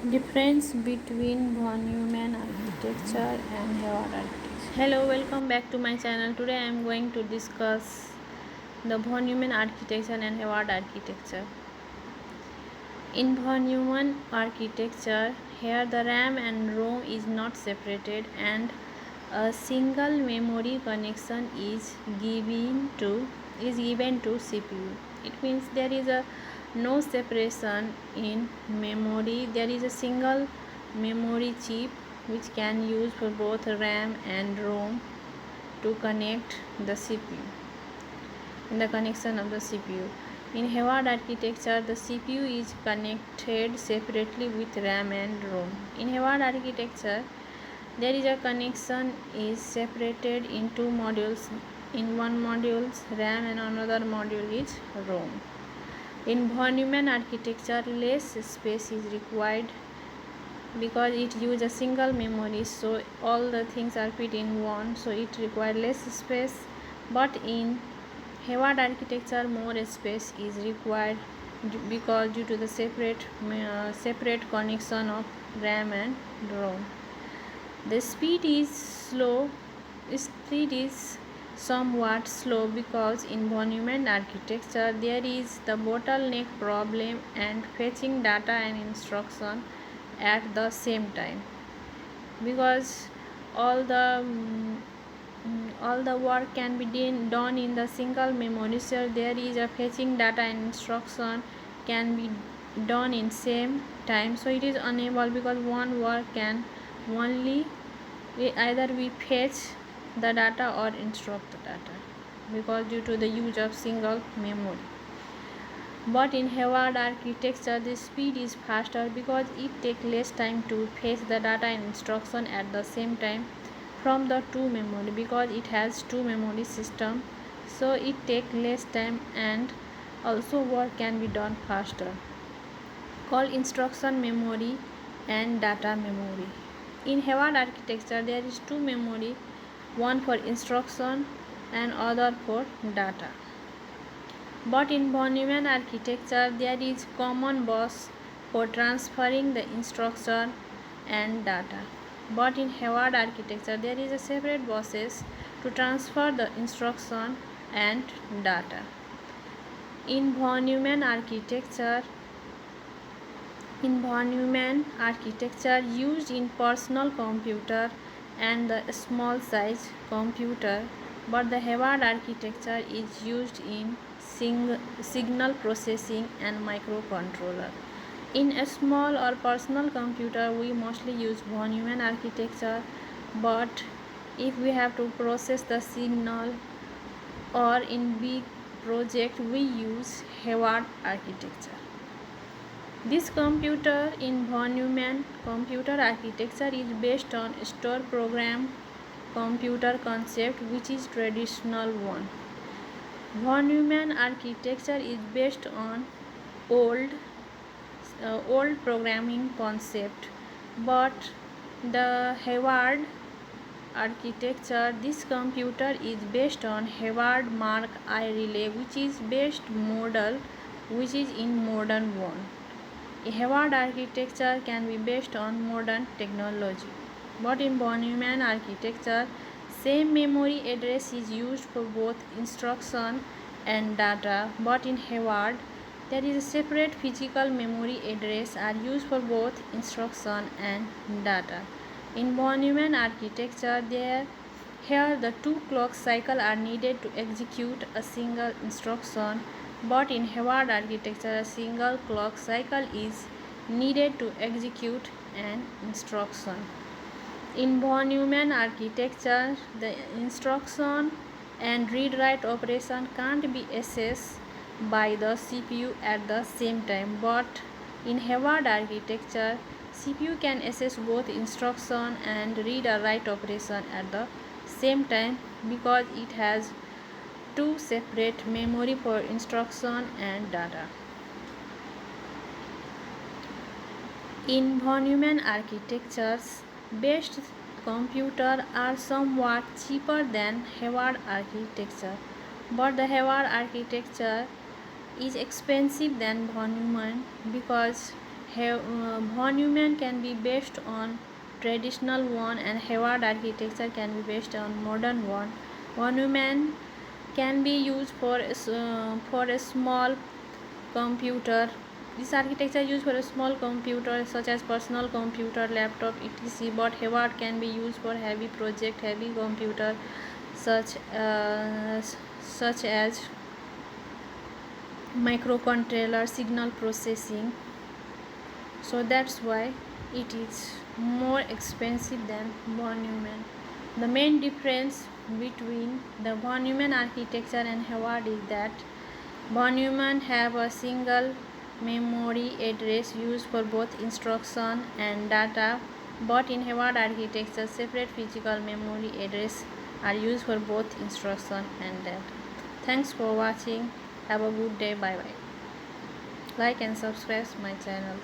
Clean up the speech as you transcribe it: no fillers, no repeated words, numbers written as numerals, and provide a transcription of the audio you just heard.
Difference between Von-Neumann architecture and Hayward architecture. Hello, welcome back to my channel. Today I am going to discuss the Von-Neumann architecture and Hayward architecture. In Von-Neumann architecture, here the RAM and ROM is not separated and a single memory connection is given to CPU. It means there is a no separation in memory. There is a single memory chip which can use for both RAM and ROM to connect the CPU in the connection of the CPU. In Hayward architecture, the CPU is connected separately with RAM and ROM. In Hayward architecture, there is a connection is separated in two modules. In one module RAM and another module is ROM. In Von-Neumann architecture, less space is required because it uses a single memory, so all the things are fit in one, so it requires less space. But in Hayward architecture, more space is required because due to the separate connection of RAM and ROM. The speed is somewhat slow because in Von-Neumann architecture there is the bottleneck problem and fetching data and instruction at the same time, because all the all the work can be done in the single memory, so there is a fetching data and instruction can be done in same time, so it is unable because one work can only either we fetch the data or instruct the data because due to the use of single memory. But in Hayward architecture, the speed is faster because it takes less time to fetch the data and instruction at the same time from the two memory, because it has two memory system, so it takes less time and also work can be done faster, called instruction memory and data memory. In Hayward architecture, there is two memory, one for instruction and other for data. But in Von-Neumann architecture, there is common bus for transferring the instruction and data. But in Hayward architecture, there is a separate buses to transfer the instruction and data. In Von-Neumann architecture, used in personal computer and the small size computer, but the Hayward architecture is used in signal processing and microcontroller. In a small or personal computer, we mostly use Von-Neumann architecture, but if we have to process the signal or in big project, we use Hayward architecture. This computer in Von-Neumann computer architecture is based on store program computer concept, which is traditional one. Von-Neumann architecture is based on old programming concept, but the Hayward architecture, this computer is based on Hayward Mark I relay, which is based model which is in modern one. A Hayward architecture can be based on modern technology, but in Von-Neumann architecture, same memory address is used for both instruction and data, but in Hayward, there is a separate physical memory address are used for both instruction and data. In Von-Neumann architecture, here the two clock cycles are needed to execute a single instruction, but in Hayward architecture, a single clock cycle is needed to execute an instruction. In Von-Neumann architecture, the instruction and read-write operation can't be accessed by the CPU at the same time, but in Hayward architecture, CPU can access both instruction and read or write operation at the same time because it has two separate memory for instruction and data. In Von-Neumann architectures, based computers are somewhat cheaper than Hayward architecture, but the Hayward architecture is expensive than Von-Neumann because Von-Neumann can be based on traditional one and Hayward architecture can be based on modern one. Von-Neumann can be used for a small computer. This architecture is used for a small computer such as personal computer, laptop, etc. But Hayward can be used for heavy project, heavy computer such as microcontroller, signal processing. So that's why it is more expensive than Von-Neumann. The main difference between the Von-Neumann architecture and Hayward is that Von-Neumann have a single memory address used for both instruction and data, but in Hayward architecture separate physical memory address are used for both instruction and data. Thanks for watching. Have a good day. Bye bye. Like and subscribe my channel.